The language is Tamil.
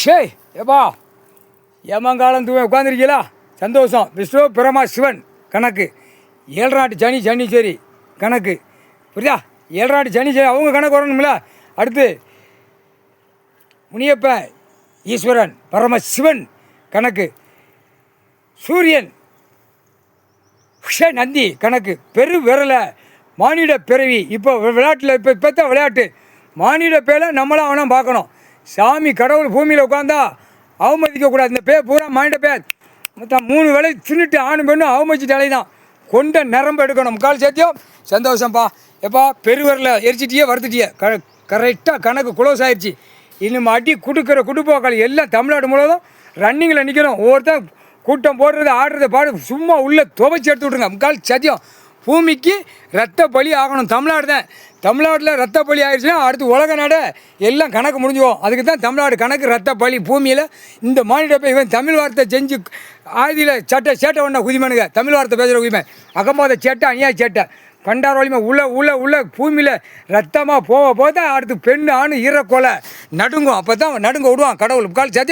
ஷேய் ஏப்பா ஏமங்காலம் தூங்க உட்காந்துருக்கீங்களா? சந்தோஷம். விஷ்ணு பிரமா சிவன் கணக்கு, ஏழராட்டு சனி சனீஸ்வரி கணக்கு, புரியுதா? ஏழராட்டு சனீஸ்வரி அவங்க கணக்கு வரணும்ல. அடுத்து முனியப்பன் ஈஸ்வரன் பரமசிவன் கணக்கு, சூரியன் நந்தி கணக்கு, பெரு விரல மானிட பிறவி. இப்போ விளையாட்டில் இப்போ தான் விளையாட்டு மானிட பேரை நம்மளாம் அவனும் பார்க்கணும். சாமி கடவுள் பூமியில் உட்காந்தா அவமதிக்கக்கூடாது. இந்த பூரா மானிட பேர் மொத்தம் 3 வேலை தின்னுட்டு ஆணும் பெண்ணும் அவமதிச்சுட்டு அலைதான். கொண்ட நரம்பு எடுக்கணும். முக்கால் சேர்த்தியும் சந்தோஷம்ப்பா. எப்பா பெருவரில் எரிச்சிட்டியே வறுத்துட்டியே கரெக்டாக கணக்கு குளோஸ் ஆயிடுச்சு. இன்னும் அடி கொடுக்குற குடுப்போக்கள் எல்லாம் தமிழ்நாடு முழுவதும் ரன்னிங்கில் நிற்கணும். ஒவ்வொருத்தர் கூட்டம் போடுறது ஆடுறது பாடு சும்மா உள்ளே துவைச்சி எடுத்து விட்ருங்க. முக்கால் சத்தியம் பூமிக்கு ரத்த பலி ஆகணும். தமிழ்நாடு தான். தமிழ்நாட்டில் ரத்த பலி ஆகிடுச்சுன்னா அடுத்து உலக நாடு எல்லாம் கணக்கு முடிஞ்சுவோம். அதுக்கு தான் தமிழ்நாடு கணக்கு ரத்த பலி. பூமியில் இந்த மாநில இவன் தமிழ் வார்த்தை செஞ்சு ஆதியில் சேட்டை ஒன்றா குதிமனுங்க. தமிழ் வார்த்தை பேசுகிற குதிமை அகம்போத சேட்டை அநியாய சேட்டை கண்டார் வலிமை உள்ள பூமியில் ரத்தமாக போக போதான் அடுத்து பெண் ஆணு ஈரக்கொலை நடுங்கும். அப்போ தான் நடுங்க விடுவான் கடவுள். முக்கால் சத்தியம்.